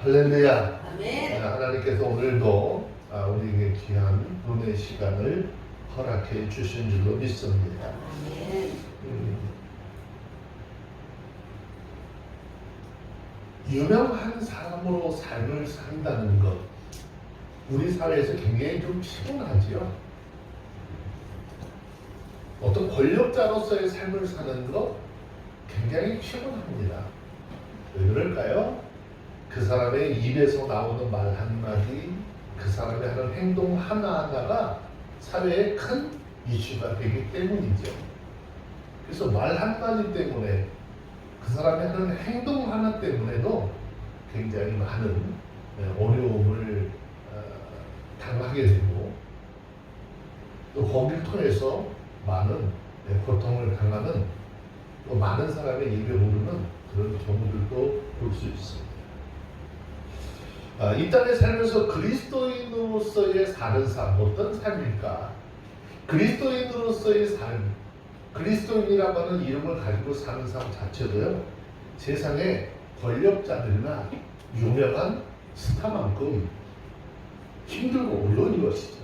할렐루야. 아멘. 하나님께서 오늘도 우리에게 귀한 은혜의 시간을 허락해 주신 줄로 믿습니다. 아멘. 유명한 사람으로 삶을 산다는 것, 우리 사회에서 굉장히 좀 피곤하지요. 어떤 권력자로서의 삶을 사는 것 굉장히 피곤합니다. 왜 그럴까요? 그 사람의 입에서 나오는 말 한마디, 그 사람이 하는 행동 하나하나가 사회에 큰 이슈가 되기 때문이죠. 그래서 말 한마디 때문에, 그 사람이 하는 행동 하나 때문에도 굉장히 많은 어려움을 당하게 되고, 또 거기를 통해서 많은 고통을 당하는, 또 많은 사람의 입에 오르는 그런 경우들도 볼 수 있습니다. 이 땅에 살면서 그리스도인으로서의 사는 삶, 어떤 삶일까? 그리스도인으로서의 삶, 그리스도인이라고 하는 이름을 가지고 사는 삶 자체도요, 세상의 권력자들이나 유명한 스타만큼 힘들고 어려운 것이죠.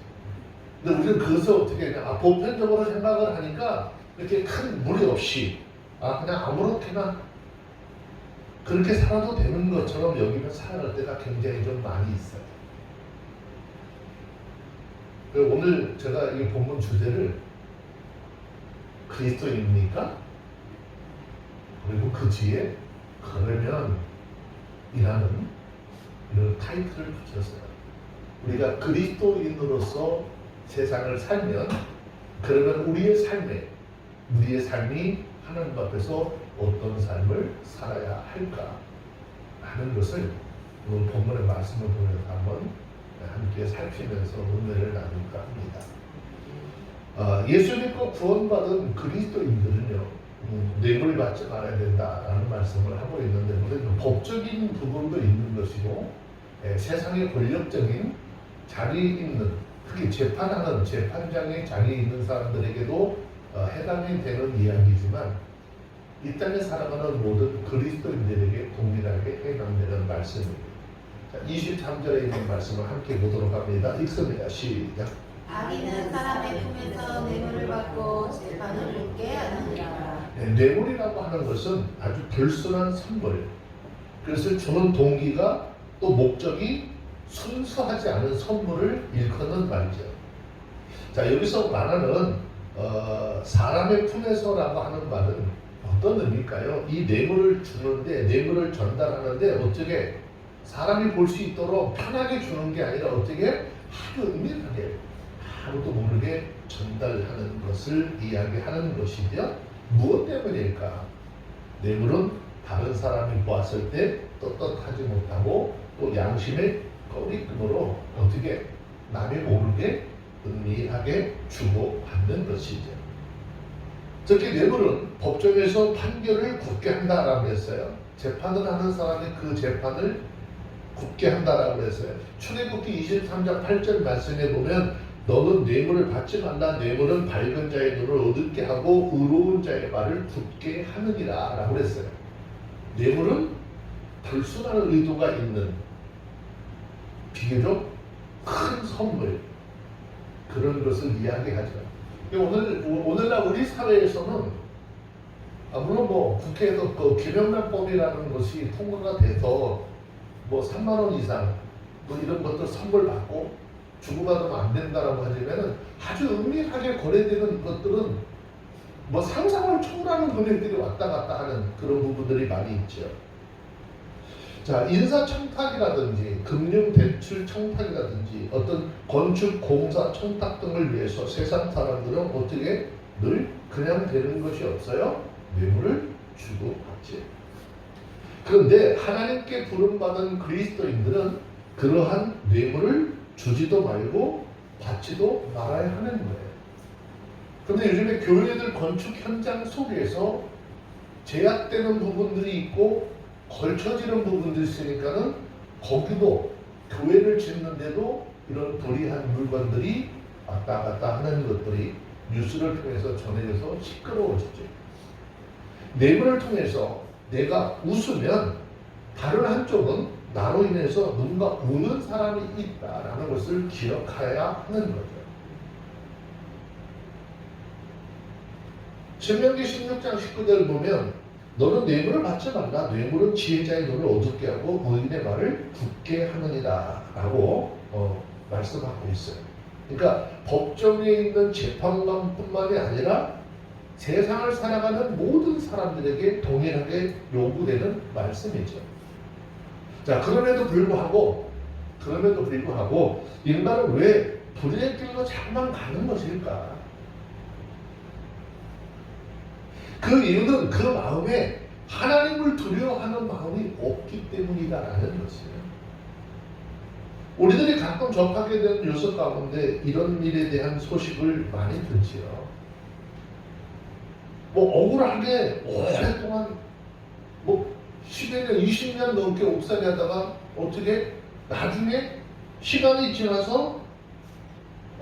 근데 우리는 그것을 어떻게 하냐, 보편적으로 생각을 하니까 이렇게 큰 무리 없이 그냥 아무렇게나 그렇게 살아도 되는 것처럼 여기면 살아갈 때가 굉장히 좀 많이 있어요. 오늘 제가 이 본문 주제를 그리스도인입니까? 그리고 그 뒤에 그러면 이라는 이런 타이틀을 붙였어요. 우리가 그리스도인으로서 세상을 살면, 그러면 우리의 삶이 하나님 앞에서 어떤 삶을 살아야 할까 하는 것을 오늘 본문의 말씀을 통해서 한번 함께 살피면서 은혜를 나눌까 합니다. 예수 믿고 구원받은 그리스도인들은요, 뇌물 받지 말아야 된다라는 말씀을 하고 있는데, 물론 법적인 부분도 있는 것이고, 세상의 권력적인 자리에 있는, 특히 재판하는 재판장의 자리에 있는 사람들에게도 해당이 되는 이야기지만, 이 땅에 살아가는 모든 그리스도인들에게 동일하게 해당되는 말씀입니다. 자, 23절에 있는 말씀을 함께 보도록 합니다. 읽습니다. 시작. 악인은 사람의 품에서 뇌물을 받고 재판을 묻게 하느니라. 뇌물이라고 하는 것은 아주 불순한 선물, 그것을 주는 동기가 또 목적이 순수하지 않은 선물을 일컫는 말이죠. 자, 여기서 말하는 사람의 품에서라고 하는 말은 어떤 의미일까요? 이 뇌물을 주는데, 뇌물을 전달하는데 어떻게 사람이 볼 수 있도록 편하게 주는 게 아니라 어떻게 아주 은밀하게 아무도 모르게 전달하는 것을 이야기하는 것이죠. 무엇 때문일까? 뇌물은 다른 사람이 보았을 때 떳떳하지 못하고 또 양심의 꺼리낌으로 어떻게 남이 모르게 은밀하게 주고받는 것이죠. 특히 뇌물은 법정에서 판결을 굳게 한다라고 했어요. 재판을 하는 사람이 그 재판을 굳게 한다라고 했어요. 출애굽기 23장 8절 말씀에 보면, 너는 뇌물을 받지 말라. 뇌물은 밝은 자의 눈을 어둡게 하고 의로운 자의 말을 굳게 하느니라 라고 했어요. 뇌물은 불순한 의도가 있는 비교적 큰 선물, 그런 것을 이야기하죠. 오늘날 우리 사회에서는 물론 국회에서 그 김영란법이라는 것이 통과가 돼서 3만 원 이상 이런 것들 선물 받고 주고받으면 안 된다라고 하지만은, 아주 은밀하게 거래되는 것들은 상상을 초월하는 금액들이 왔다 갔다 하는 그런 부분들이 많이 있죠. 자, 인사청탁이라든지 금융대출 청탁이라든지 어떤 건축 공사 청탁 등을 위해서 세상 사람들은 어떻게 늘 그냥 되는 것이 없어요. 뇌물을 주고 받지. 그런데 하나님께 부름받은 그리스도인들은 그러한 뇌물을 주지도 말고 받지도 말아야 하는 거예요. 그런데 요즘에 교회들 건축 현장 속에서 제약되는 부분들이 있고 걸쳐지는 부분들이 있으니까는, 거기도 교회를 짓는데도 이런 불이한 물건들이 왔다 갔다 하는 것들이 뉴스를 통해서 전해져서 시끄러워지죠. 뇌물을 통해서 내가 웃으면 다른 한쪽은 나로 인해서 누군가 우는 사람이 있다라는 것을 기억해야 하는 거죠. 신명기 16장 19절을 보면 너는 뇌물을 받지 말라. 뇌물은 지혜자의 눈을 어둡게 하고 의인의 말을 굳게 하느니라 라고 말씀하고 있어요. 그러니까 법정에 있는 재판관뿐만이 아니라 세상을 살아가는 모든 사람들에게 동일하게 요구되는 말씀이죠. 자, 그럼에도 불구하고 인간은 왜 불의의 길로 자꾸만 가는 것일까? 그 이유는 그 마음에 하나님을 두려워하는 마음이 없기 때문이다라는 것이에요. 우리들이 가끔 접하게 되는 요소 가운데 이런 일에 대한 소식을 많이 듣지요. 억울하게 오랫동안 10여 년, 20년 넘게 옥살이 하다가 어떻게 나중에 시간이 지나서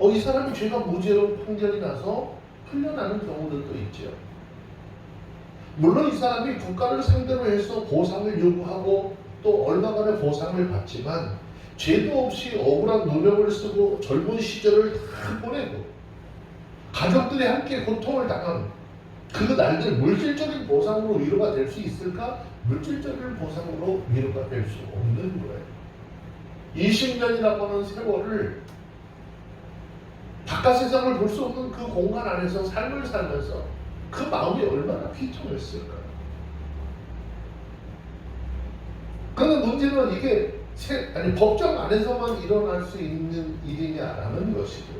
이 사람이 죄가 무죄로 판결이 나서 풀려나는 경우들도 있죠. 물론 이 사람이 국가를 상대로 해서 보상을 요구하고 또 얼마간의 보상을 받지만 죄도 없이 억울한 누명을 쓰고 젊은 시절을 다 보내고 가족들이 함께 고통을 당한 그 날들 물질적인 보상으로 위로가 될 수 있을까? 물질적인 보상으로 위로가 될 수 없는 거예요. 20년이라고 하는 세월을 바깥 세상을 볼 수 없는 그 공간 안에서 삶을 살면서 그 마음이 얼마나 비통했을까요? 그런데 문제는 이게 법정 안에서만 일어날 수 있는 일이냐라는 것이죠.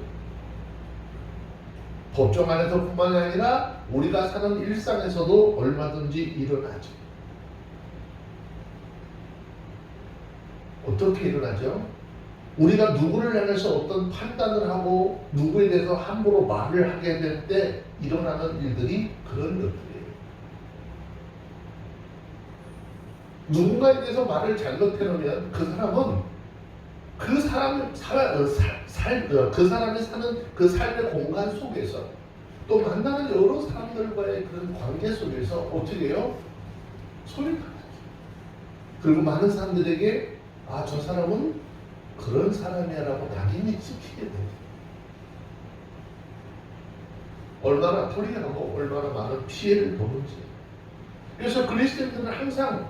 법정 안에서뿐만이 아니라 우리가 사는 일상에서도 얼마든지 일어나죠. 어떻게 일어나죠? 우리가 누구를 향해서 어떤 판단을 하고 누구에 대해서 함부로 말을 하게 될 때 일어나는 일들이 그런 것들이에요. 누군가에 대해서 말을 잘못해놓으면 그 사람은 그 사람이 사는 그 삶의 공간 속에서 또 만나는 여러 사람들과의 그런 관계 속에서 어떻게 해요? 소리가 나죠. 그리고 많은 사람들에게 저 사람은 그런 사람이야라고 낙인이 찍히게 돼요. 얼마나 불리하고 얼마나 많은 피해를 보는지. 그래서 그리스도인들은 항상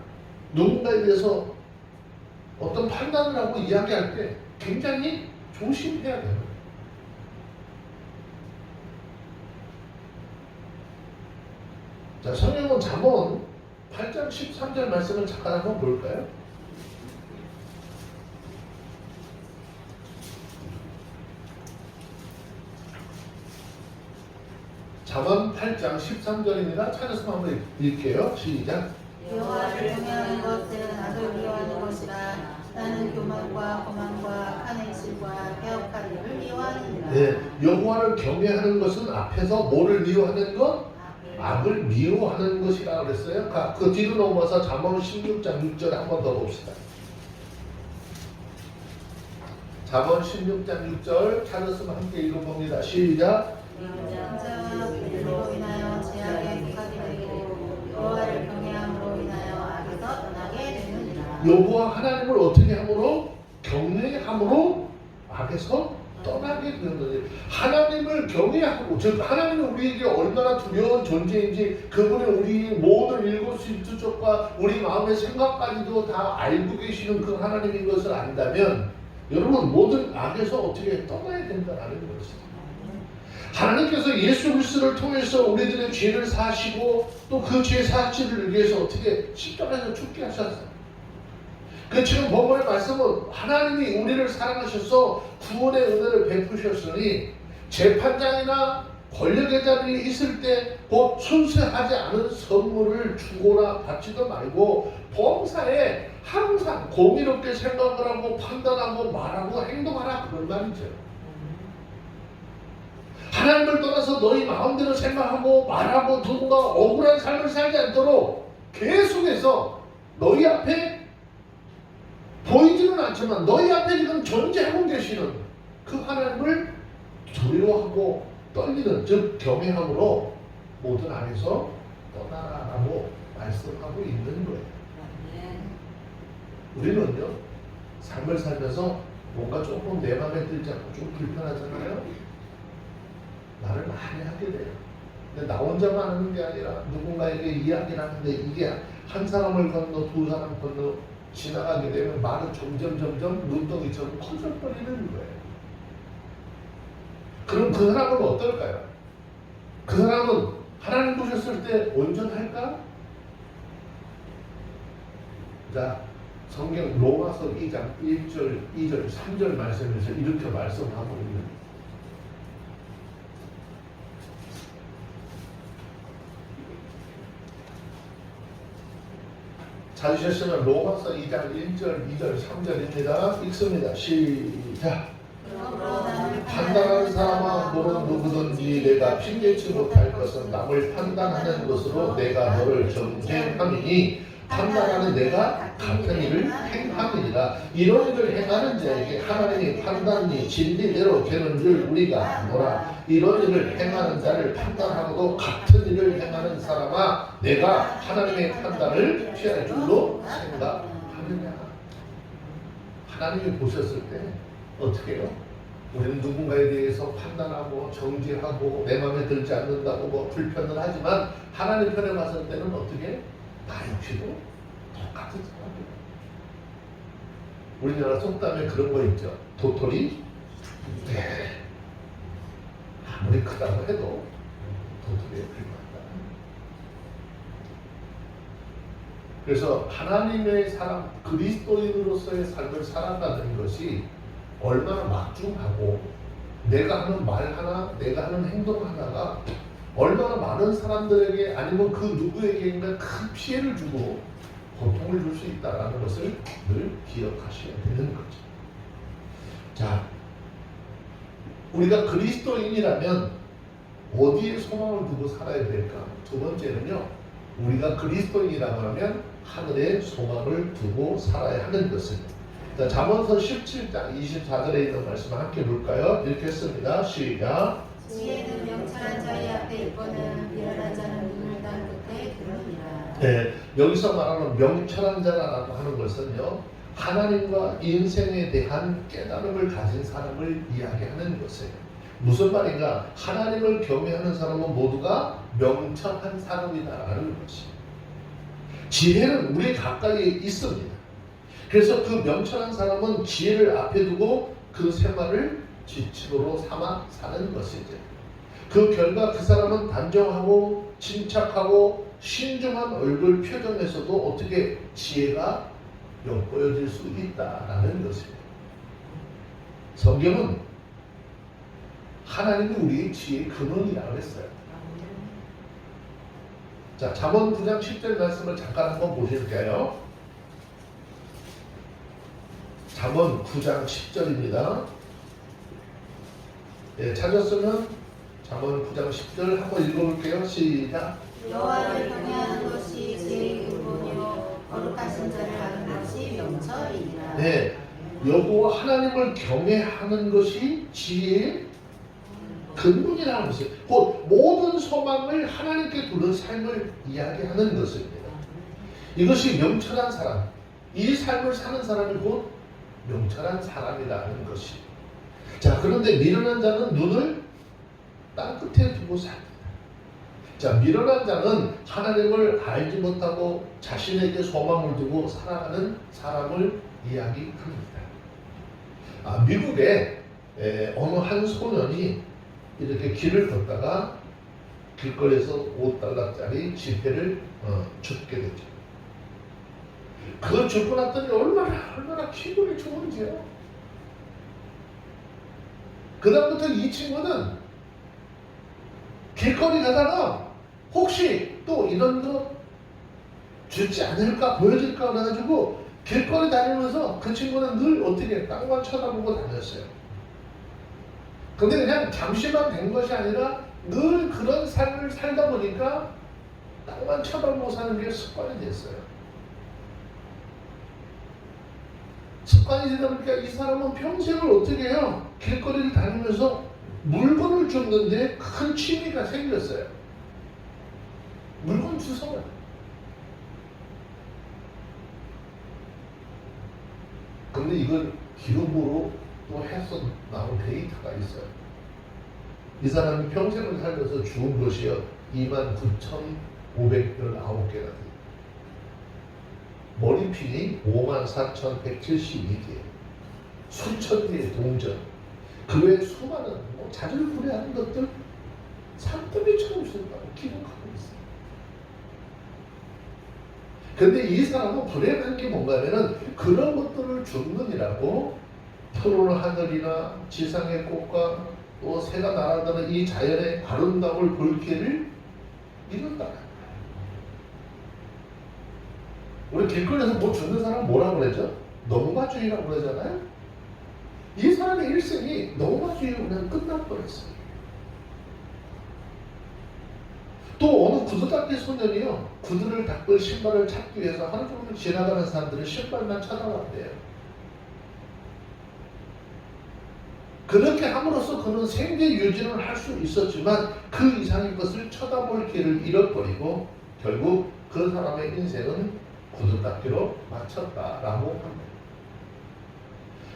누군가에 대해서 어떤 판단을 하고 이야기할 때 굉장히 조심해야 돼요. 자, 성경은 잠언 8장 13절 말씀을 잠깐 한번 볼까요? 잠언 8장 13절입니다. 찾아서 한번 읽게요. 시작. 여호와를 경외하는 것은 나도 미워하는 것이라. 나는 교만과 거만과 간행실과 배역하기를 미워하느니라. 네, 여호와를 경외하는 것은 앞에서 뭐를 미워하는 것? 악을 미워하는 것이라고 그랬어요. 그 뒤로 넘어서 잠언 16장 6절 한 번 더 봅시다. 잠언 16장 6절 찾았으면 함께 읽어봅니다. 시작. 인자와 불의로 인하여 죄악에 속하게 되고 여호와를 경외함으로 인하여 악에서 떠나게 되느니라. 여호와 하나님을 어떻게 함으로? 경외함으로 악에서 떠나게 되는 거예요. 하나님을 경외하고, 즉 하나님은 우리에게 얼마나 두려운 존재인지 그분이 우리 모든 일거수일투족과 우리 마음의 생각까지도 다 알고 계시는 그 하나님인 것을 안다면 여러분 모든 악에서 어떻게 떠나야 된다는 것입니다. 하나님께서 예수 그리스도를 통해서 우리들의 죄를 사시고 또 그 죄 사치를 위해서 어떻게 십자가에서 죽게 하셨어요. 그 지금 본문의 말씀은 하나님이 우리를 사랑하셔서 구원의 은혜를 베푸셨으니 재판장이나 권력의 자리에 있을 때 곧 순수하지 않은 선물을 주거나 받지도 말고 범사에 항상 공의롭게 생각을 하고 판단하고 말하고 행동하라, 그런 말이죠. 하나님을 떠나서 너희 마음대로 생각하고 말하고 누군가 억울한 삶을 살지 않도록 계속해서 너희 앞에 보이지는 않지만 너희 앞에 지금 존재하고 계시는 그 하나님을 두려워하고 떨리는, 즉 경외함으로 모든 안에서 떠나라고 말씀하고 있는 거예요. 우리는요, 삶을 살면서 뭔가 조금 내 마음에 들지 않고 좀 불편하잖아요. 말을 많이 하게 돼요. 근데 나 혼자만 하는 게 아니라 누군가에게 이야기를 하는데 이게 한 사람을 건너 두 사람 건너 지나가게 되면 말은 점점 눈덩이처럼 커져버리는 거예요. 그럼 그 사람은 어떨까요? 그 사람은 하나님 보셨을 때 온전할까? 자, 성경 로마서 2장 1절, 2절, 3절 말씀에서 이렇게 말씀하고 있는 찾으셨으면 로마서 2장 1절, 2절, 3절입니다. 읽습니다. 시작. 판단하는 사람아 너는 누구든지 내가 핑계치 못할 것은 남을 판단하는 것으로 내가 너를 정죄함이니 판단하는 내가 같은 일을 행함이니라. 이런 일을 행하는 자에게 하나님이 판단이 진리대로 되는 줄 우리가 아노라. 이런 일을 행하는 자를 판단하고도 같은 일을 행하는 사람아 내가 하나님의 판단을 피할 줄로 생각하느냐. 하나님이 보셨을 때 어떻게 해요? 우리는 누군가에 대해서 판단하고 정죄하고 내 마음에 들지 않는다고 뭐 불편은 하지만 하나님 편에 봤을 때는 어떻게? 나 역시도 똑같은 사람이에요. 우리나라 속담에 그런 거 있죠. 도토리 네. 아무리 크다고 해도 도토리에 불과하다. 그래서 하나님의 사람, 그리스도인으로서의 삶을 살아가는 것이 얼마나 막중하고 내가 하는 말 하나, 내가 하는 행동 하나가 얼마나 많은 사람들에게 아니면 그 누구에게인가 큰 피해를 주고 고통을 줄 수 있다는 것을 늘 기억하셔야 되는 거죠. 자, 우리가 그리스도인이라면 어디에 소망을 두고 살아야 될까? 두 번째는요, 우리가 그리스도인이라고 하면 하늘에 소망을 두고 살아야 하는 것입니다. 자, 잠언서 17장 24절에 있는 말씀을 함께 볼까요? 읽겠습니다. 시작. 지혜는 명철한 자의 앞에 있거든 미련한 자는 눈을 단 끝에 들으리라. 네, 여기서 말하는 명철한 자라고 하는 것은요, 하나님과 인생에 대한 깨달음을 가진 사람을 이야기하는 것이에요. 무슨 말인가? 하나님을 경외하는 사람은 모두가 명철한 사람이다라는 것이. 지혜는 우리 가까이에 있습니다. 그래서 그 명철한 사람은 지혜를 앞에 두고 그 생활을 지침으로 삼아 사는 것이죠. 그 결과 그 사람은 단정하고 침착하고 신중한 얼굴 표정에서도 어떻게 지혜가 엿보여질 수 있다라는 것입니다. 성경은 하나님이 우리의 지혜의 근원이라고 했어요. 자, 잠언 9장 10절 말씀을 잠깐 한번 보실게요. 잠언 9장 10절입니다. 예, 찾았으면 잠언 9장 10절 한번 읽어볼게요. 시작. 여호와를 경외하는 것이 지혜의 근본이요 거룩하신 자를 아는 것이 명철이니라. 네, 여호와 하나님을 경외하는 것이 지혜의 근본이라는 것이에요. 곧 모든 소망을 하나님께 두는 삶을 이야기하는 것입니다. 이것이 명철한 사람, 이 삶을 사는 사람이 곧 명철한 사람이라는 것이. 자, 그런데 미련한 자는 눈을 땅 끝에 두고 삽니다. 자, 미련한 자는 하나님을 알지 못하고 자신에게 소망을 두고 살아가는 사람을 이야기합니다. 미국에 어느 한 소년이 이렇게 길을 걷다가 길거리에서 $5짜리 지폐를 줍게 되죠. 그걸 줍고 났더니 얼마나 기분이 좋은지요. 그 다음부터 이 친구는 길거리 가다가 혹시 또 이런 거 주지 않을까 보여줄까 해가지고 길거리 다니면서 그 친구는 늘 어떻게 땅만 쳐다보고 다녔어요. 근데 그냥 잠시만 된 것이 아니라 늘 그런 삶을 살다 보니까 땅만 쳐다보고 사는 게 습관이 됐어요. 습관이 되다 보니까 이 사람은 평생을 어떻게 해요? 길거리를 다니면서 물건을 줍는데 큰 취미가 생겼어요. 물건 주워요. 근데 이걸 기록으로 또 해서 나온 데이터가 있어요. 이 사람이 평생을 살면서 죽은 것이요 29,519개가 돼요. 머리핀이 54,172개, 수천 개의 동전, 그 외에 수많은 자질구레한 것들 산더미처럼 있었다고 기록하고 있어요. 근데 이 사람은 불행한 게 뭔가 하면은 그런 것들을 주느니라고 푸른 하늘이나 지상의 꽃과 또 새가 날아다니는 이 자연의 아름다움을 볼 기회를 잃었다. 우리 길거리에서 뭐 주는 사람 뭐라고 그러죠? 농가주의라고 그러잖아요. 이 사람의 일생이 농가주의로 그냥 끝나버렸어요. 또 어느 구두 닦기 소년이요, 구두를 닦을 신발을 찾기 위해서 하루 종일 지나가는 사람들은 신발만 쳐다봤대요. 그렇게 함으로써 그는 생계 유지를 할 수 있었지만 그 이상의 것을 쳐다볼 기회를 잃어버리고 결국 그 사람의 인생은 구두 닦기로 마쳤다라고 합니다.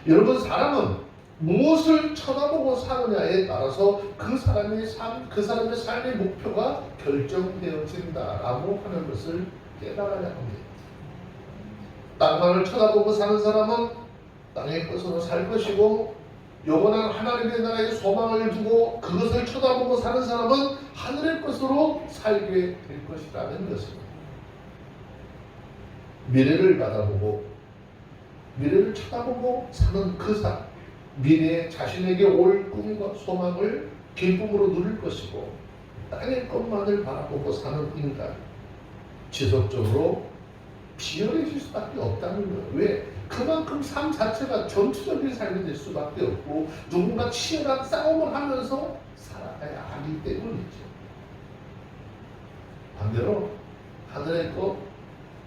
여러분, 사람은 무엇을 쳐다보고 사느냐에 따라서 그 사람의 삶의 목표가 결정되어진다라고 하는 것을 깨달아야 합니다. 땅만을 쳐다보고 사는 사람은 땅의 것으로 살 것이고, 영원한 하나님의 나라의 소망을 두고 그것을 쳐다보고 사는 사람은 하늘의 것으로 살게 될 것이라는 것입니다. 미래를 바라보고 미래를 쳐다보고 사는 그 사람, 미래에 자신에게 올 꿈과 소망을 기쁨으로 누릴 것이고, 땅의 것만을 바라보고 사는 인간, 지속적으로 비열해질 수밖에 없다는 거예요. 왜? 그만큼 삶 자체가 전투적인 삶이 될 수밖에 없고 누군가 치열한 싸움을 하면서 살아가야 하기 때문이죠. 반대로 하늘의 것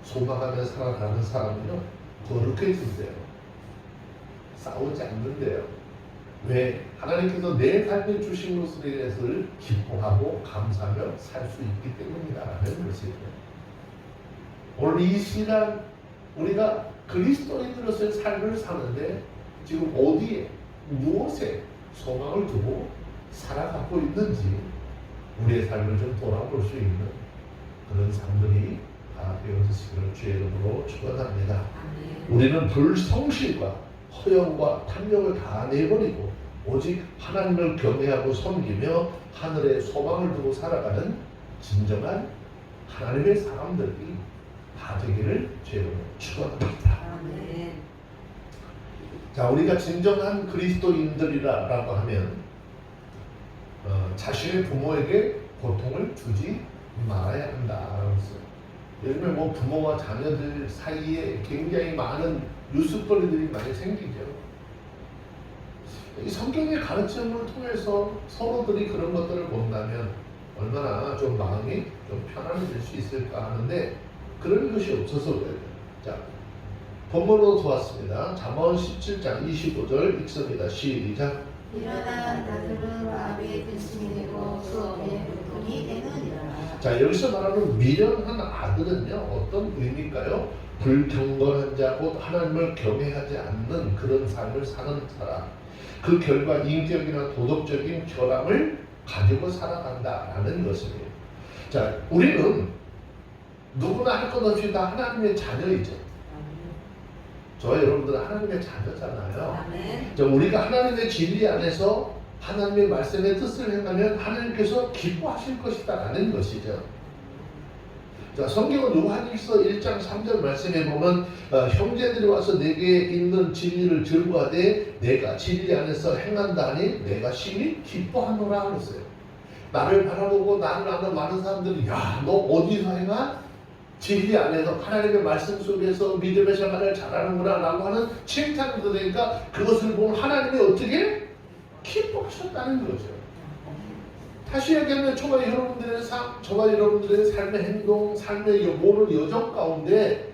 소망하며 살아가는 사람은요, 거룩해진대요. 싸우지 않는데요. 왜? 하나님께서 내 삶에 주신 것을 기뻐하고 감사하며 살 수 있기 때문이라는 것이죠. 오늘 이 시간 우리가 그리스도인으로서의 삶을 사는데 지금 어디에 무엇에 소망을 두고 살아가고 있는지 우리의 삶을 좀 돌아볼 수 있는 그런 삶들이 다 되어지시기를 주의 이름으로 축원합니다. 우리는 불성실과 허영과 탐욕을 다 내버리고 오직 하나님을 경외하고 섬기며 하늘에 소망을 두고 살아가는 진정한 하나님의 사람들이 다 되기를 주의 이름으로 축원합니다. 자, 우리가 진정한 그리스도인들이라고 하면 자신의 부모에게 고통을 주지 말아야 한다라고 했어요. 요즘에 뭐 부모와 자녀들 사이에 굉장히 많은 뉴스거리들이 많이 생기죠. 이 성경의 가르침을 통해서 서로들이 그런 것들을 본다면 얼마나 좀 마음이 좀 편안해질 수 있을까 하는데 그런 것이 없어서 그래요. 자, 본문으로 도왔습니다. 잠언 17장 25절 읽습니다. 시작. 일어난 아들은 아비의 근심이 되고 그 어미의 고통이 되느니라. 자, 여기서 말하는 미련한 아들은요, 어떤 의미일까요? 불경건한 자, 곧 하나님을 경외하지 않는 그런 삶을 사는 사람, 그 결과 인격이나 도덕적인 결함을 가지고 살아간다라는 것입니다. 자, 우리는 누구나 할 것 없이 다 하나님의 자녀이죠. 저와 여러분들은 하나님의 자녀잖아요. 자, 우리가 하나님의 진리 안에서 하나님의 말씀의 뜻을 행하면 하나님께서 기뻐하실 것이다 라는 것이죠. 자, 성경은 요한일서 1장 3절 말씀에 보면 형제들이 와서 내게 있는 진리를 즐거워하되 내가 진리 안에서 행한다 하니 내가 심히 기뻐하노라 그랬어요. 나를 바라보고 나를 아는 많은 사람들이 야, 너 어디서 행한? 진리 안에서 하나님의 말씀 속에서 믿음의 생활을 잘하는구나 라고 하는 칭찬을 들으니까 그것을 보면 하나님이 어떻게 기뻐하셨다는 거죠. 다시 얘기하면 저와 여러분들의 삶의 행동, 삶의 모든 여정 가운데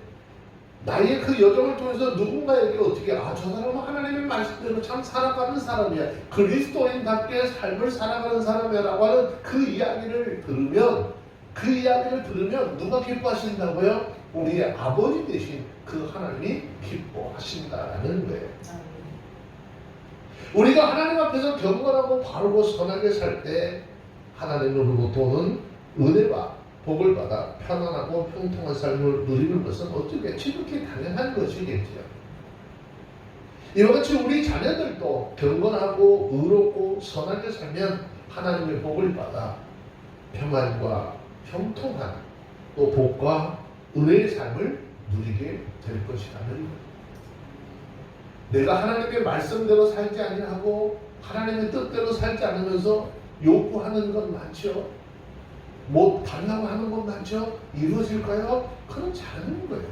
나의 그 여정을 통해서 누군가에게 어떻게 저 사람은 하나님의 말씀대로 참 살아가는 사람이야, 그리스도인답게 삶을 살아가는 사람이야 라고 하는 그 이야기를 들으면 누가 기뻐하신다고요? 우리의 아버지 되신 그 하나님이 기뻐하신다라는 거예요. 우리가 하나님 앞에서 경건하고 바르고 선하게 살 때 하나님으로부터 오는 은혜와 복을 받아 편안하고 평통한 삶을 누리는 것은 어떻게 지극히 당연한 것이겠지요. 이와 같이 우리 자녀들도 경건하고 의롭고 선하게 살면 하나님의 복을 받아 평안과 형통한 또 복과 은혜의 삶을 누리게 될 것이라는 거예요. 내가 하나님의 말씀대로 살지 아니하고 하나님의 뜻대로 살지 않으면서 요구하는 건 많죠. 뭐 달라고 하는 건 많죠. 이루어질까요? 그렇지 않은 거예요.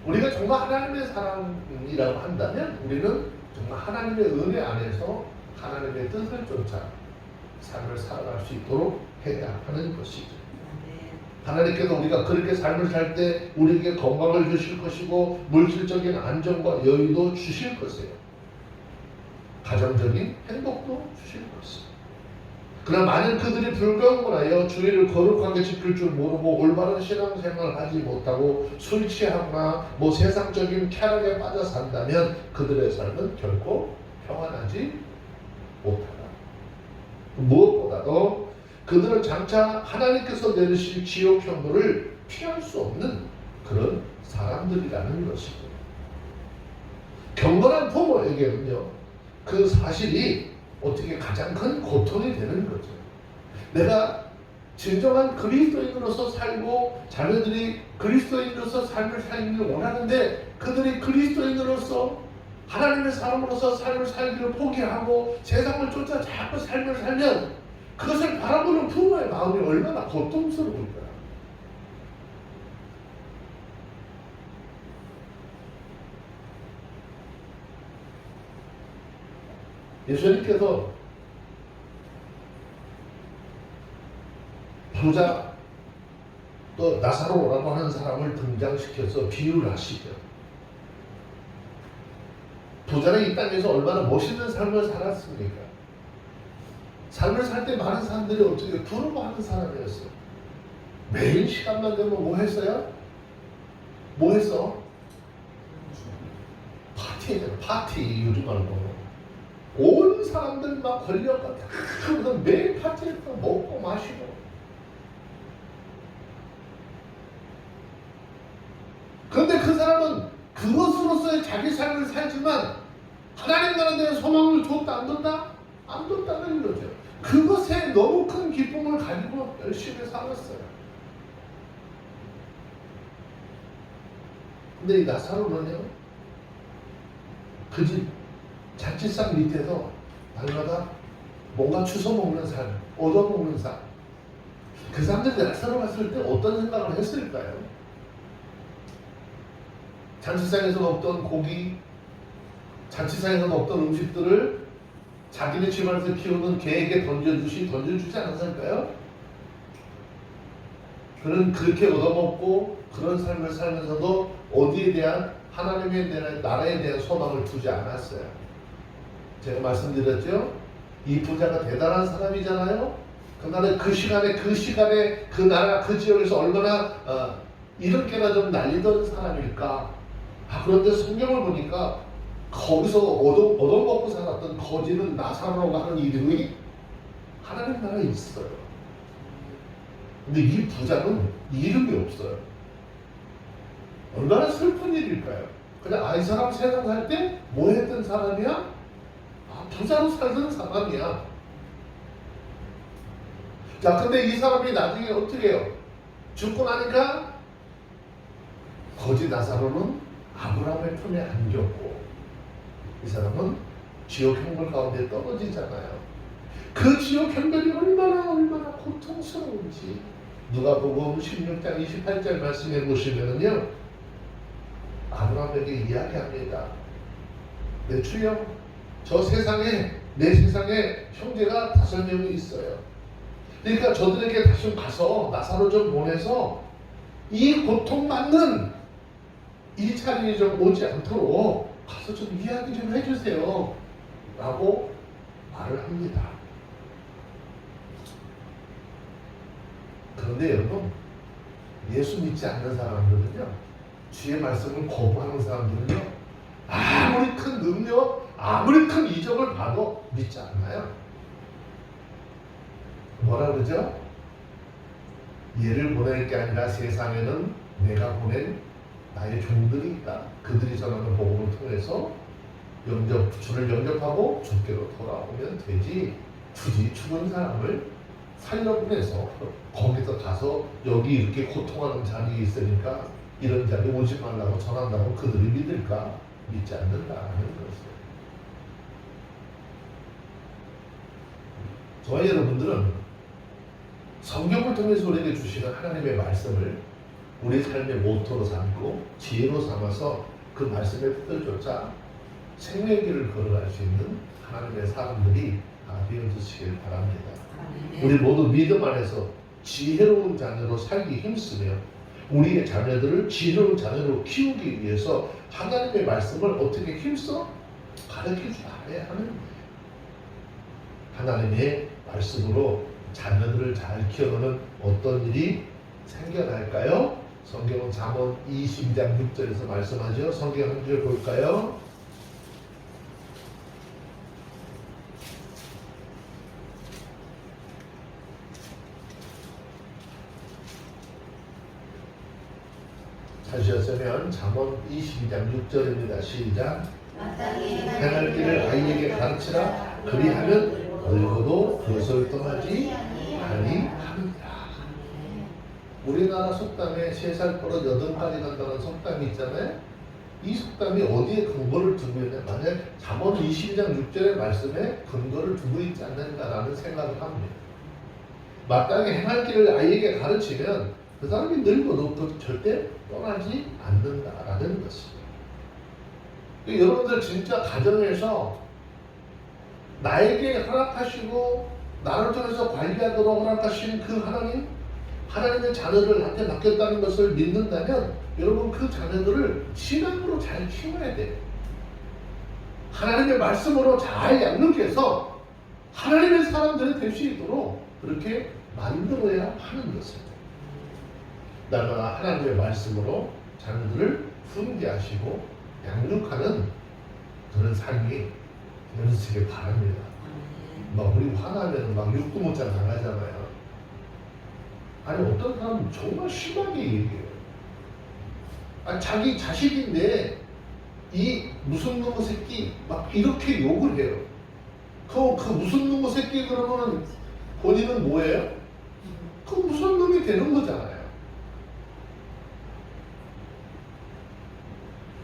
우리가 정말 하나님의 사람이라고 한다면 우리는 정말 하나님의 은혜 안에서 하나님의 뜻을 쫓아 삶을 살아갈 수 있도록 해야 하는 것이죠. 하나님께서 우리가 그렇게 삶을 살 때 우리에게 건강을 주실 것이고 물질적인 안정과 여유도 주실 것이에요. 가정적인 행복도 주실 것이에요. 그러나 만일 그들이 불경건하여 주의를 거룩하게 지킬 줄 모르고 올바른 신앙생활을 하지 못하고 술 취하거나 세상적인 쾌락에 빠져 산다면 그들의 삶은 결코 평안하지 못하다. 무엇보다도 그들은 장차 하나님께서 내리실 지옥 형벌을 피할 수 없는 그런 사람들이라는 것이고, 경건한 부모에게는요 그 사실이 어떻게 가장 큰 고통이 되는 거죠. 내가 진정한 그리스도인으로서 살고 자녀들이 그리스도인으로서 삶을 살기를 원하는데 그들이 그리스도인으로서 하나님의 사람으로서 삶을 살기를 포기하고 세상을 쫓아 자꾸 삶을 살면 그것을 바라보는 부모의 마음이 얼마나 고통스러울까요? 예수님께서 부자 또 나사로라고 하는 사람을 등장시켜서 비유를 하시죠. 부자는 이 땅에서 얼마나 멋있는 삶을 살았습니까? 삶을 살 때 많은 사람들이 어떻게 부러워하는 사람이었어요. 매일 시간만 되면 뭐 했어요? 뭐 했어? 파티잖아. 파티 요즘 말고. 온 사람들 막 걸려가 다 매일 파티에서 먹고 마시고. 그런데 그 사람은 그것으로서의 자기 삶을 살지만 하나님 나라에 대한 소망을 줬다 안 줬다? 안 줬다는 거죠. 그것에 너무 큰 기쁨을 가지고 열심히 살았어요. 근데 이 나사로는요, 그 집 자취상 밑에서 날마다 뭔가 주워 먹는 삶, 얻어 먹는 삶. 그 사람들이 나사로 갔을 때 어떤 생각을 했을까요? 자취상에서 먹던 고기, 자취상에서 먹던 음식들을 자기네 집안에서 키우는 개에게 던져주지 않았을까요? 그는 그렇게 얻어먹고 그런 삶을 살면서도 어디에 대한 하나님의 나라에 대한 소망을 두지 않았어요. 제가 말씀드렸죠? 이 부자가 대단한 사람이잖아요. 그날에 그 시간에 그 나라 그 지역에서 얼마나 이렇게나 좀 날리던 사람일까. 그런데 성경을 보니까 거기서 얻어먹고 살았던 거지는 나사로라고 하는 이름이 하나님 나라에 있어요. 근데 이 부자는 이름이 없어요. 얼마나 슬픈 일일까요? 그냥 이 사람 세상 살 때 뭐 했던 사람이야? 부자로 살던 사람이야. 자, 근데 이 사람이 나중에 어떻게 해요? 죽고 나니까 거지 나사로는 아브라함의 품에 안겼고 이 사람은 지옥 형벌 가운데 떨어지잖아요. 그 지옥 형벌이 얼마나 고통스러운지 누가복음 16장 28절 말씀해 보시면요, 아브라함에게 이야기합니다. 내 주여, 내 세상에 형제가 5명이 있어요. 그러니까 저들에게 다시 가서 나사로 좀 보내서 이 고통받는 이 차림이 좀 오지 않도록 가서 좀 이야기 좀 해주세요 라고 말을 합니다. 그런데 여러분, 예수 믿지 않는 사람들은요, 주의 말씀을 거부하는 사람들은요, 아무리 큰 능력, 아무리 큰 이적을 봐도 믿지 않나요? 뭐라 그러죠? 얘를 보낼 게 아니라 세상에는 내가 보낸 나의 종들이 있다. 그들이 전하는 복음을 통해서 주를 영접하고 주께로 돌아오면 되지. 굳이 죽은 사람을 살려보내서 거기서 가서 여기 이렇게 고통하는 자리에 있으니까 이런 자리 오지 말라고 전한다고 그들이 믿을까? 믿지 않는다는 것이에요. 저와 여러분들은 성경을 통해서 우리에게 주시는 하나님의 말씀을 우리 삶의 모토로 삼고 지혜로 삼아서 그 말씀의 뜻을 쫓아 생명의 길을 걸어갈 수 있는 하나님의 사람들이 되어주시길 바랍니다. 우리 모두 믿음 안에서 지혜로운 자녀로 살기 힘쓰며 우리의 자녀들을 지혜로운 자녀로 키우기 위해서 하나님의 말씀을 어떻게 힘써 가르쳐줘야 하는 하나님의 말씀으로 자녀들을 잘 키워가는 어떤 일이 생겨날까요? 성경은 잠언 22장 6절에서 말씀하죠. 성경 한 절 볼까요? 찾으셨으면 잠언 22장 6절입니다. 시작. 행할 길을 아이에게 가르치라. 그리하면 늙어도 그것을 떠나지 아니하리라. 우리나라 속담에 3살 버릇 8까지 간다는 속담이 있잖아요. 이 속담이 어디에 근거를 두고 있냐? 만약 잠언 22장 6절의 말씀에 근거를 두고 있지 않는가라는 생각을 합니다. 마땅히 행할 길을 아이에게 가르치면 그 사람이 늙어도 그 절대 떠나지 않는다라는 것입니다. 여러분들 진짜 가정에서 나에게 허락하시고 나를 통해서 관리하도록 허락하신 그 하나님의 자녀를 나한테 맡겼다는 것을 믿는다면 여러분 그 자녀들을 신앙으로 잘 키워야 돼요. 하나님의 말씀으로 잘 양육해서 하나님의 사람들이 될 수 있도록 그렇게 만들어야 하는 것입니다. 날마다 하나님의 말씀으로 자녀들을 훈계하시고 양육하는 그런 삶이 연습하기 바랍니다. 막 우리 화나면 막 욕도 못 잘 나가잖아요. 아니 어떤 사람은 정말 심하게 얘기해요. 아니 자기 자식인데 이 무슨 놈의 새끼 막 이렇게 욕을 해요. 그 무슨 놈의 새끼 그러면 본인은 뭐예요? 그 무슨 놈이 되는 거잖아요.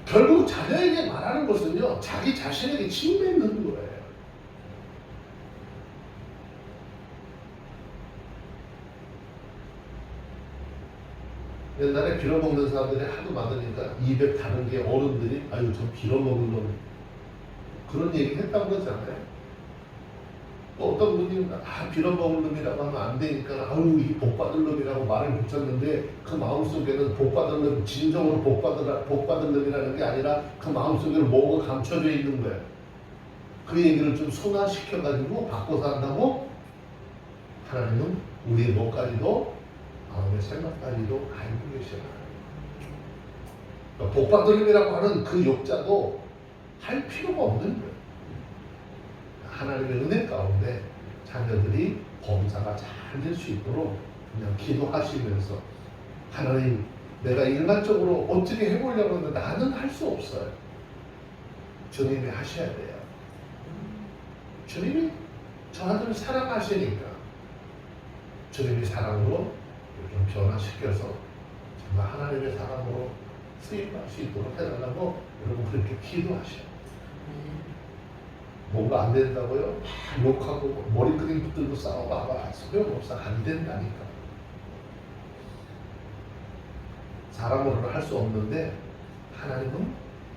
결국 자녀에게 말하는 것은요, 자기 자신에게 침뱉는 거예요. 옛날에 빌어먹는 사람들이 하도 많으니까 입에 다른 게 어른들이 아유 저 빌어먹는 놈 그런 얘기 했다고 그러잖아요. 또 어떤 분이 빌어먹을 놈이라고 하면 안 되니까 아유 이 복받을 놈이라고 말을 붙였는데 그 마음속에는 복받을 놈 진정으로 복받을 놈이라는 게 아니라 그 마음속에는 뭐가 감춰져 있는 거예요. 그 얘기를 좀 순화시켜가지고 바꿔서 한다고 하나님은 우리의 뭐까지도 마음의 생각까지도 알고 계셔요. 그러니까 복받을 놈이라고 하는 그 욕자도 할 필요가 없는 거예요. 하나님의 은혜 가운데 자녀들이 범사가 잘 될 수 있도록 그냥 기도하시면서 하나님 내가 인간적으로 어떻게 해보려고 하는데 나는 할 수 없어요. 주님이 하셔야 돼요. 주님이 저 아들을 사랑하시니까 주님이 사랑으로 좀 변화시켜서 정말 하나님의 사랑으로 쓰임할 수 있도록 해달라고 여러분 그렇게 기도하셔요. 뭔가 안 된다고요? 욕하고 머리끄댕이 붙들고 싸워봐봐. 소용없어. 안 된다니까. 사람으로는 할 수 없는데 하나님은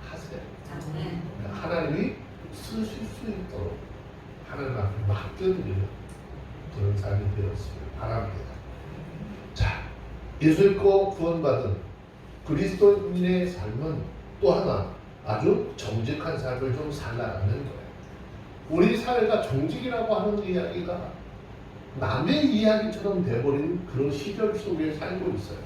하세요. 하나님이 쓰실 수 있도록 하나님 앞에 맡겨드리는 그런 삶이 되었으길 바랍니다. 자, 예수 믿고 구원받은 그리스도인의 삶은 또 하나 아주 정직한 삶을 좀 살라는 거예요. 우리 사회가 정직이라고 하는 이야기가 남의 이야기처럼 돼버린 그런 시절 속에 살고 있어요.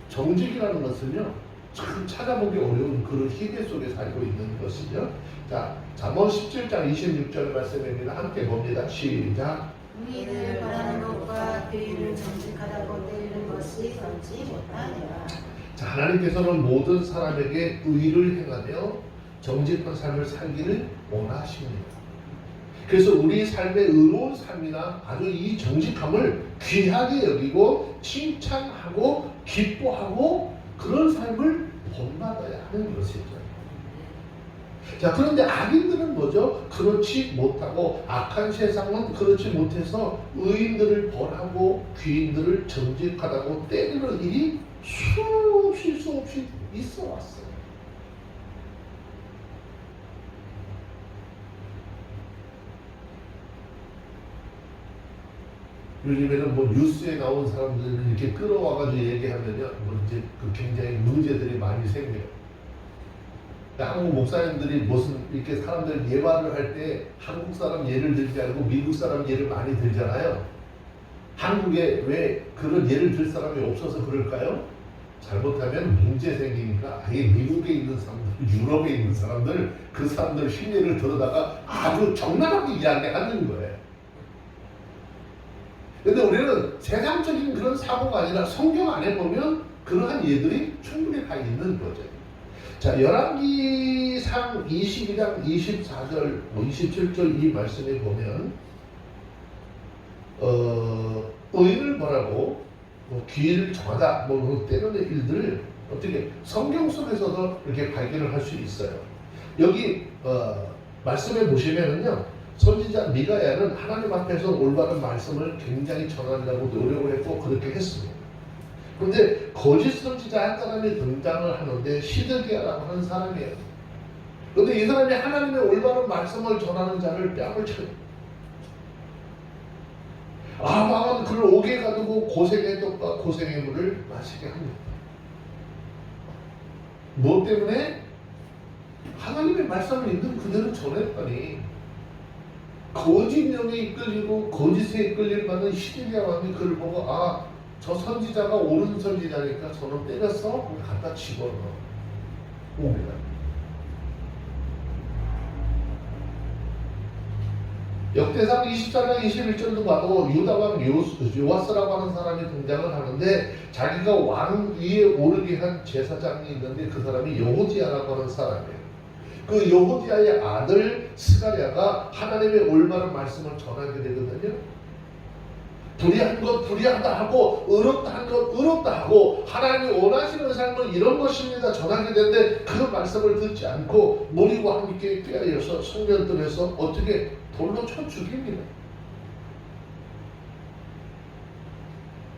정직이라는 것은요, 참 찾아보기 어려운 그런 시대 속에 살고 있는 것이죠. 자, 잠언 17장 26절 말씀입니다. 함께 봅니다. 시작. 우리들 바라는 것과 교의를 정직하다고 때리는 것이 옳지 못하니라. 자, 하나님께서는 모든 사람에게 의를 행하며 정직한 삶을 살기를 원하십니다. 그래서 우리 삶의 의로운 삶이나 아주 이 정직함을 귀하게 여기고 칭찬하고 기뻐하고 그런 삶을 본받아야 하는 것이죠. 자, 그런데 악인들은 뭐죠? 그렇지 못하고 악한 세상은 그렇지 못해서 의인들을 벌하고 귀인들을 정직하다고 때리는 일이 수없이 있어 왔어요. 요즘에는 뭐 뉴스에 나온 사람들을 이렇게 끌어와가지고 얘기하면요, 뭐 이제 그 굉장히 문제들이 많이 생겨요. 한국 목사님들이 무슨 이렇게 사람들 예화를 할 때 한국 사람 예를 들지 않고 미국 사람 예를 많이 들잖아요. 한국에 왜 그런 예를 들 사람이 없어서 그럴까요? 잘못하면 문제 생기니까 아예 미국에 있는 사람들, 유럽에 있는 사람들, 그 사람들 신예를 들어다가 아주 적나라하게 이야기하는 거예요. 근데 우리는 세상적인 그런 사고가 아니라 성경 안에 보면 그러한 예들이 충분히 다 있는 거죠. 자, 열왕기상 22장 24절, 27절 이 말씀에 보면 의를 벌하고 기회를 정하다 뭐 때문에 일들을 어떻게 성경 속에서도 이렇게 발견을 할 수 있어요. 여기 말씀에 보시면은요, 선지자 미가야는 하나님 앞에서 올바른 말씀을 굉장히 전하려고 노력을 했고 그렇게 했습니다. 그런데 거짓 선지자 한 사람이 등장을 하는데 시드기야라고 하는 사람이에요. 그런데 이 사람이 하나님의 올바른 말씀을 전하는 자를 뺨을 쳐요. 아방은 그를 옥에 가두고 고생의 떡과 고생의 물을 마시게 합니다. 무엇 때문에? 하나님의 말씀을 있는 그대로 전했더니 거짓 영에 이끌리고 거짓에 이끌릴 만한 시드기야 왕이 그를 보고 저 선지자가 옳은 선지자니까 저는 때렸어? 갖다 집어넣어 옵니다. 역대상 24장 21절도 봐도 유다왕 요아스라고 하는 사람이 등장을 하는데 자기가 왕 위에 오르게 한 제사장이 있는데 그 사람이 여호디야라고 하는 사람이에요. 그 여호디야의 아들 스가랴가 하나님의 올바른 말씀을 전하게 되거든요. 불의한 것 불의하다 하고 의롭다 한 것 의롭다 하고 하나님이 원하시는 삶은 이런 것입니다 전하게 되는데 그 말씀을 듣지 않고 무리와 함께 꾀하여서 성전들에서 어떻게 돌로 쳐 죽입니다.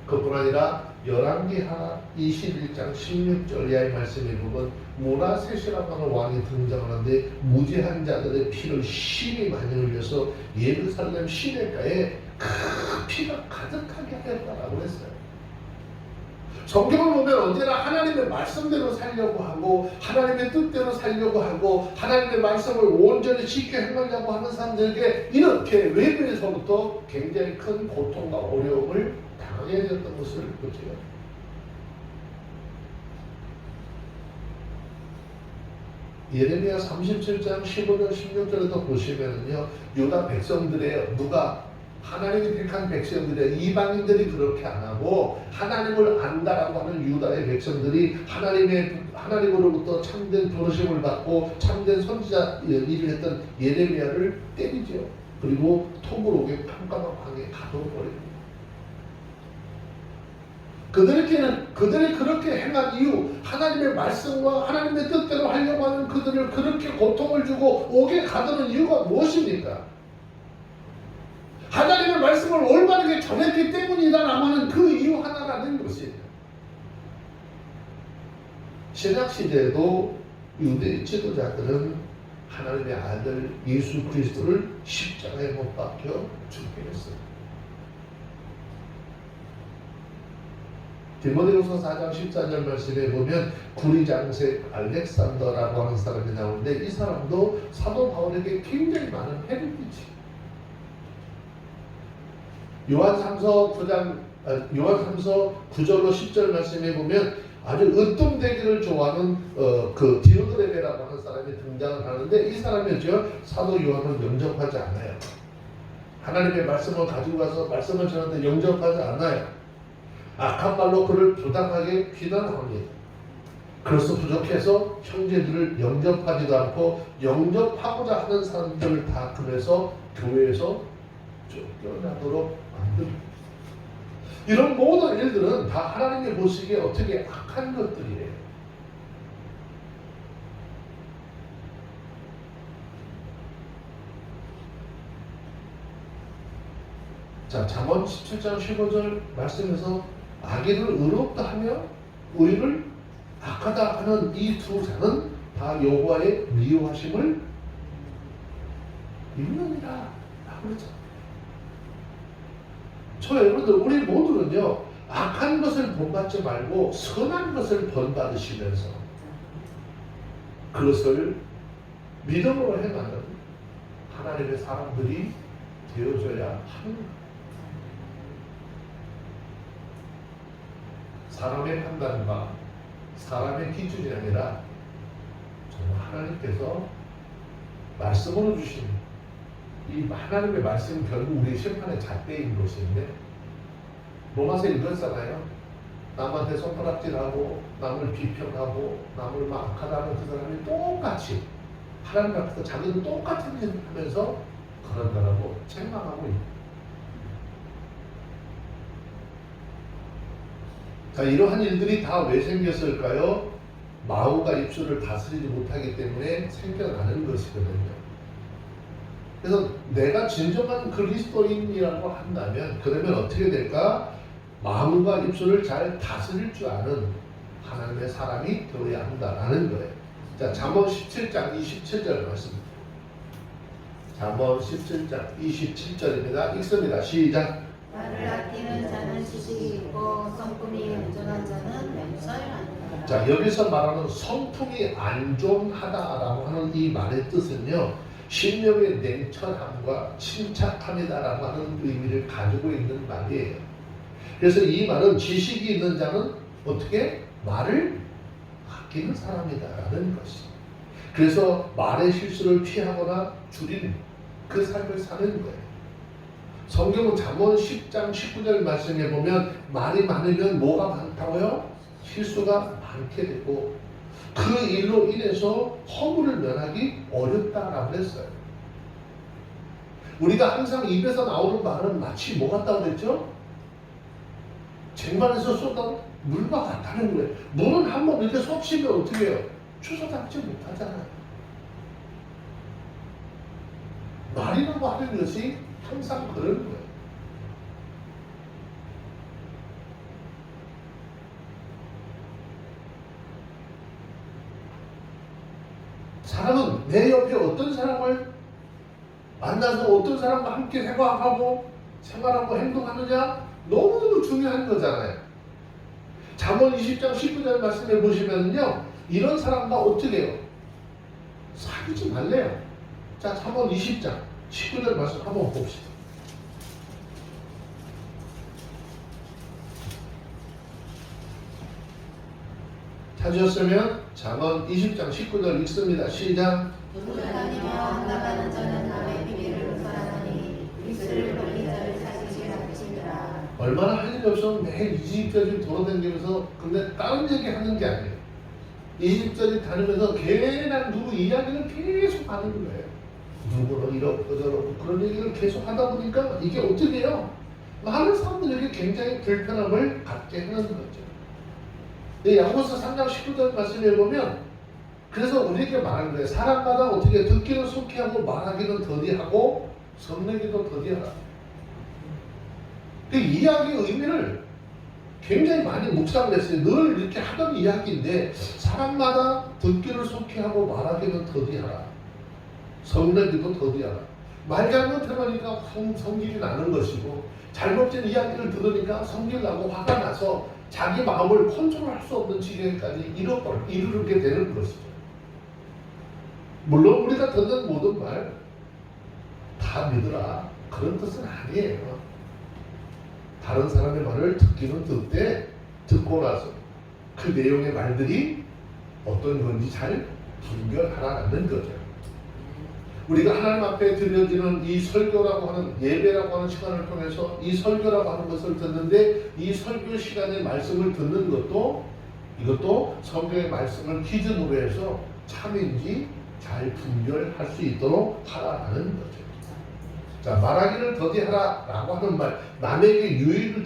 그뿐 아니라 열왕기하 21장 16절 이하의 말씀에 보면 모라셋이라고 하는 왕이 등장하는데 무죄한 자들의 피를 심히 많이 흘려서 예루살렘 시내가에 그 피가 가득하게 하였다라고 했어요. 성경을 보면 언제나 하나님의 말씀대로 살려고 하고 하나님의 뜻대로 살려고 하고 하나님의 말씀을 온전히 지켜 행하려고 하는 사람들에게 이렇게 외부에서부터 굉장히 큰 고통과 어려움을 당하게 되었던 것을 보죠. 예레미야 37장 15절 16절에도 보시면은요, 유다 백성들의 누가 하나님이 택한 백성들의 이방인들이 그렇게 안 하고 하나님을 안다라고 하는 유다의 백성들이 하나님으로부터 참된 부르심을 받고 참된 선지자 일을 했던 예레미야를 때리죠. 그리고 토브록의 깜깜한 방에 가둬버립니다. 그들이 그렇게 행한 이유, 하나님의 말씀과 하나님의 뜻대로 하려고 하는 그들을 그렇게 고통을 주고 옥에 가두는 이유가 무엇입니까? 하나님의 말씀을 올바르게 전했기 때문이다라고 하는 그 이유 하나라는 것이에요. 신약시대에도 유대 지도자들은 하나님의 아들 예수 그리스도를 십자가에 못 박혀 죽게 했어요. 디모데후서 4장 14절 말씀에 보면 구리장색 알렉산더라고 하는 사람이 나오는데 이 사람도 사도 바울에게 굉장히 많은 해를 끼치고 요한삼서 9장 요한삼서 9절로 10절 말씀해 보면 아주 으뜸되기를 좋아하는 그 디오드레베라고 하는 사람이 등장을 하는데 이 사람이죠 사도 요한을 영접하지 않아요. 하나님의 말씀을 가지고 가서 말씀을 전하는데 영접하지 않아요. 악한 말로 그를 부당하게 비난합니다. 그래서 부족해서 형제들을 영접하지도 않고 영접하고자 하는 사람들을 다 그래서 교회에서 쫓겨나도록 만듭니다. 이런 모든 일들은 다 하나님의 보시기에 어떻게 악한 것들이에요. 자, 잠언 17장 15절 말씀에서 악인을 의롭다 하며 의인을 악하다 하는 이 두 자는 다 여호와의 미워하심을 입느니라 라고 그러죠. 저 여러분들 우리 모두는요 악한 것을 본받지 말고 선한 것을 본받으시면서 그것을 믿음으로 행하는 하나님의 사람들이 되어줘야 합니다. 사람의 판단과 사람의 기준이 아니라 정말 하나님께서 말씀으로 주신 이 하나님의 말씀은 결국 우리 심판의 잣대인 것인데 로마서 읽었잖아요. 남한테 손가락질하고 남을 비평하고 남을 막 악하다는 그 사람이 똑같이 하나님 앞에서 자기도 똑같은 일을 하면서 그런다라고 책망하고 있다. 자, 이러한 일들이 다 왜 생겼을까요? 마음과 입술을 다스리지 못하기 때문에 생겨나는 것이거든요. 그래서 내가 진정한 그리스도인이라고 한다면 그러면 어떻게 될까? 마음과 입술을 잘 다스릴 줄 아는 하나님의 사람이 되어야 한다라는 거예요. 자, 잠언 17장 27절 말씀. 잠언 17장 27절입니다. 읽습니다. 시작. 말을 아끼는 자는 지식이 있고 성품이 온전한 자는 명철을 아느니라. 자, 여기서 말하는 성품이 안전하다라고 하는 이 말의 뜻은요 심령의 냉철함과 침착함이다라고 하는 의미를 가지고 있는 말이에요. 그래서 이 말은 지식이 있는 자는 어떻게 말을 아끼는 사람이다라는 것이. 그래서 말의 실수를 피하거나 줄이는 그 삶을 사는 거예요. 성경은 잠언 10장 19절 말씀에 보면 말이 많으면 뭐가 많다고요? 실수가 많게 되고 그 일로 인해서 허물을 면하기 어렵다라고 했어요. 우리가 항상 입에서 나오는 말은 마치 뭐 같다고 그랬죠? 쟁반에서 쏟아온 물과 같다는 거예요. 물은 한번 이렇게 쏟치면 어떻게 해요? 주워담지 못하잖아요. 말이라고 하는 것이 항상 그런 거예요. 사람은 내 옆에 어떤 사람을 만나서 어떤 사람과 함께 생활하고 행동하느냐 너무너무 중요한 거잖아요. 잠언 20장 19절 말씀해 보시면요 이런 사람과 어떻게 해요? 사귀지 말래요. 자, 잠언 20장 19절 말씀 한번 봅시다. 찾으셨으면 잠언 20장 19절 읽습니다. 시작. 돈을 다니며 나가는 자는 남의 비밀을 누설하나니 입술을 벌린 자를 사귀지 않으시니라. 얼마나 할 일이 없으면 매일 이 집 저 집 돌아다니면서 근데 다른 얘기 하는 게 아니에요. 이 집 저 집 다니면서 걔랑 누구 이야기를 계속 하는 거예요. 누구는 이렇고 저렇고 그런 얘기를 계속 하다 보니까 이게 어떻게 해요? 많은 사람들에게 굉장히 불편함을 갖게 하는 거죠. 야고보서 3장 19절 말씀에 보면 그래서 우리에게 말하는 거예요. 사람마다 어떻게 듣기는 속히 하고 말하기는 더디하고 성내기도 더디하다. 그 이야기의 의미를 굉장히 많이 묵상을 했어요. 늘 이렇게 하던 이야기인데 사람마다 듣기를 속히 하고 말하기는 더디하라. 성내기도 더디하라. 말 잘못해보니까 성질이 나는 것이고 잘못된 이야기를 들으니까 성질 나고 화가 나서 자기 마음을 컨트롤할 수 없는 지경까지 이르게 되는 것이죠. 물론 우리가 듣는 모든 말 다 믿으라 그런 뜻은 아니에요. 다른 사람의 말을 듣기는 듣되 듣고 나서 그 내용의 말들이 어떤 건지 잘 분별하라는 거죠. 우리가 하나님 앞에 드려지는 이 설교라고 하는 예배라고 하는 시간을 통해서 이 설교라고 하는 것을 듣는데 이 설교 시간의 말씀을 듣는 것도 이것도 성경의 말씀을 기준으로 해서 참인지 잘 분별할 수 있도록 하라는 거죠. 자, 말하기를 더디하라 라고 하는 말, 남에게 유익을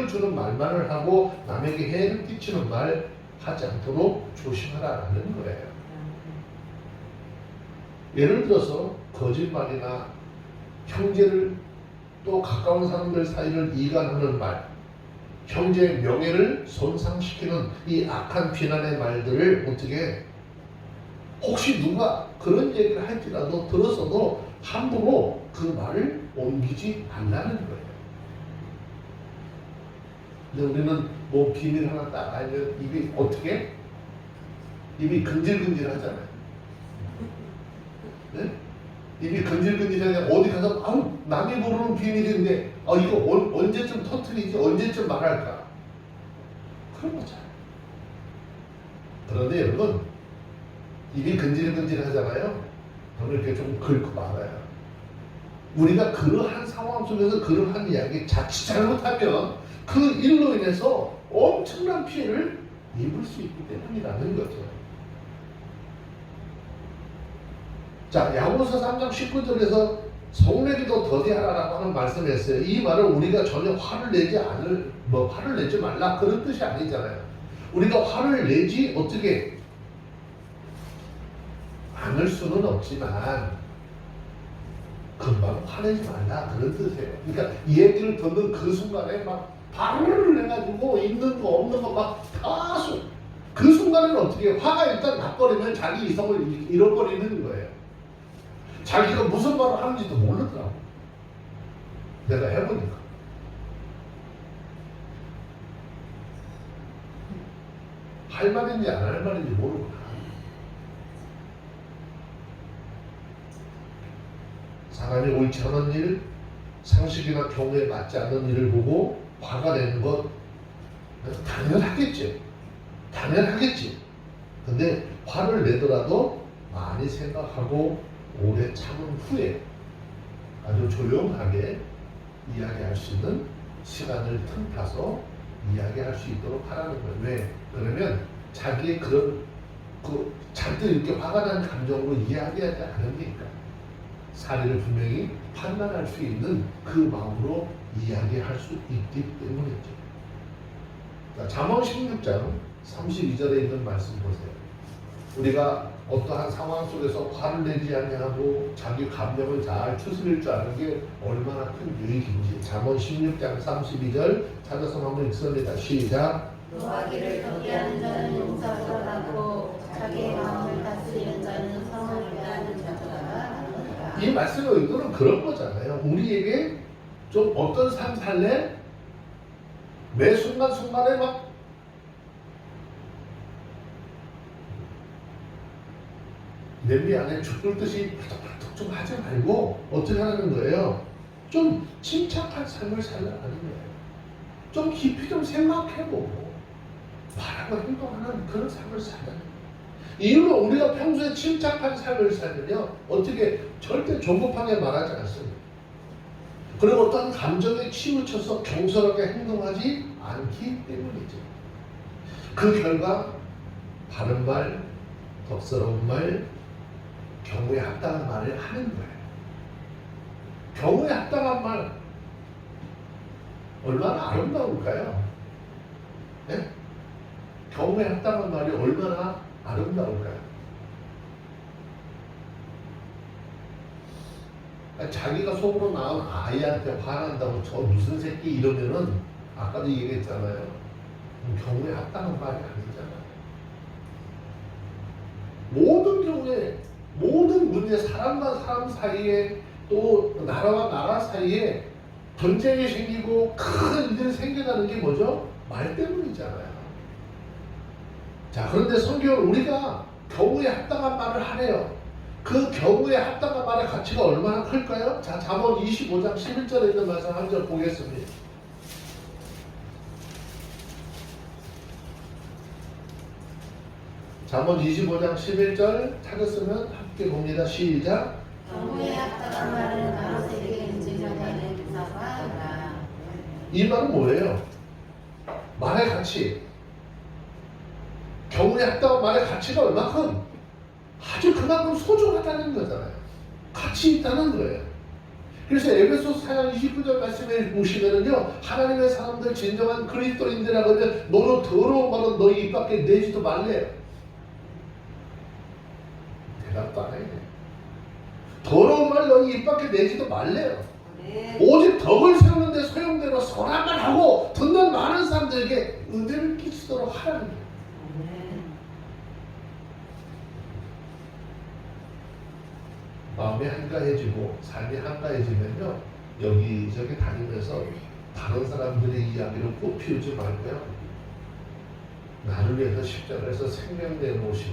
주는 말만을 하고 남에게 해를 끼치는 말 하지 않도록 조심하라는 거예요. 예를 들어서 거짓말이나 형제를 또 가까운 사람들 사이를 이간하는 말, 형제의 명예를 손상시키는 이 악한 비난의 말들을 어떻게 혹시 누가 그런 얘기를 할지라도 들었어도 함부로 그 말을 옮기지 말라는 거예요. 근데 우리는 뭐 비밀 하나 딱 알면 입이 어떻게? 입이 근질근질 하잖아요. 네? 입이 근질근질하게 어디 가서 아우 남이 모르는 비밀인데 이거 언제쯤 터뜨리지 언제쯤 말할까 그런 거잖아요. 그런데 여러분 입이 근질근질 하잖아요. 그러면 이렇게 좀 긁고 말아요. 우리가 그러한 상황 속에서 그러한 이야기 자칫 잘못하면 그 일로 인해서 엄청난 피해를 입을 수 있기 때문이라는 거죠. 자, 야고보서 3장 19절에서 성내기도 더디하라라고 하는 말씀을 했어요. 이 말은 우리가 전혀 화를 내지 말라 그런 뜻이 아니잖아요. 우리가 화를 내지 어떻게 않을 수는 없지만 금방 화내지 말라 그런 뜻이에요. 그러니까 이 얘기를 듣는 그 순간에 막 발을 해가지고 있는 거 없는 거 막 다수 그 순간에는 어떻게 화가 일단 나버리면 자기 이성을 잃어버리는 거예요. 자기가 무슨 말을 하는지도 모르더라고. 내가 해보니까. 할 말인지 안 할 말인지 모르고. 사람이 옳지 않은 일, 상식이나 경우에 맞지 않는 일을 보고 화가 내는 것 당연하겠지. 당연하겠지. 근데 화를 내더라도 많이 생각하고 오래 참은 후에 아주 조용하게 이야기할 수 있는 시간을 틈타서 이야기할 수 있도록 하라는 거예요. 왜? 그러면 자기의 그런 잔뜩 이렇게 화가 난 감정으로 이야기하지 않으니까 사리를 분명히 판단할 수 있는 그 마음으로 이야기할 수 있기 때문이죠. 잠언 16장 32절에 있는 말씀 보세요. 우리가 어떠한 상황 속에서 화를 내지 아니하고 자기 감정을 잘 추스릴 줄 아는 게 얼마나 큰 유익인지. 잠언 16장 32절 찾아서 한번 읽습니다. 시작. 노하기를 더디하는 자는 용사보다 낫고 자기의 마음을 다스리는 자는 성을 위하는 자보다 나으니라. 이 말씀의 의도는 그런 거잖아요. 우리에게 좀 어떤 삶 살래? 매 순간순간에 막 냄비 안에 죽을 듯이 팍팍 좀 하지 말고 어떻게 하는 거예요? 좀 침착한 삶을 살라는 거예요. 좀 깊이 좀 생각해보고 말하고 행동하는 그런 삶을 살라는 거예요. 이유는 우리가 평소에 침착한 삶을 살면요 어떻게 절대 조급하게 말하지 않습니다. 그리고 어떤 감정에 치우쳐서 경솔하게 행동하지 않기 때문이죠. 그 결과 바른 말, 덕스러운 말, 경우에 합당한 말을 하는 거예요. 경우에 합당한 말 얼마나 아름다울까요? 네? 경우에 합당한 말이 얼마나 아름다울까요? 자기가 속으로 낳은 아이한테 화난다고 저 무슨 새끼 이러면은 아까도 얘기했잖아요. 경우에 합당한 말이 아니잖아요. 모든 경우에 모든 문제, 사람과 사람 사이에 또 나라와 나라 사이에 전쟁이 생기고 큰 일들이 생겨나는 게 뭐죠? 말 때문이잖아요. 자, 그런데 성경은 우리가 경우에 합당한 말을 하래요. 그 경우에 합당한 말의 가치가 얼마나 클까요? 자, 잠언 25장 11절에 있는 말씀 한 절 보겠습니다. 잠언 25장 11절 찾았으면 함께 봅니다. 시작. 경우에 합당한 말은 아로새에게 인증하는 유사가 하라. 이 말은 뭐예요? 말의 가치. 경우에 합당한 말의 가치가 얼마큼? 아주 그만큼 소중하다는 거잖아요. 가치 있다는 거예요. 그래서 에베소서 4장 29절 말씀에 보시면은요, 하나님의 사람들 진정한 그리스도인들이라고 하면 너는 더러운 말은 너희 입 밖에 내지도 말래요. 대답도 안 해. 더러운 말 너희 입 밖에 내지도 말래요. 오직 덕을 세우는데 소용대로 선한 말 하고 듣는 많은 사람들에게 은혜를 끼치도록 하라는 거예요. 마음이 한가해지고 삶이 한가해지면요, 여기저기 다니면서 다른 사람들의 이야기를 꼭 피우지 말고요, 나를 위해서 십자가에서 생명 내놓으신,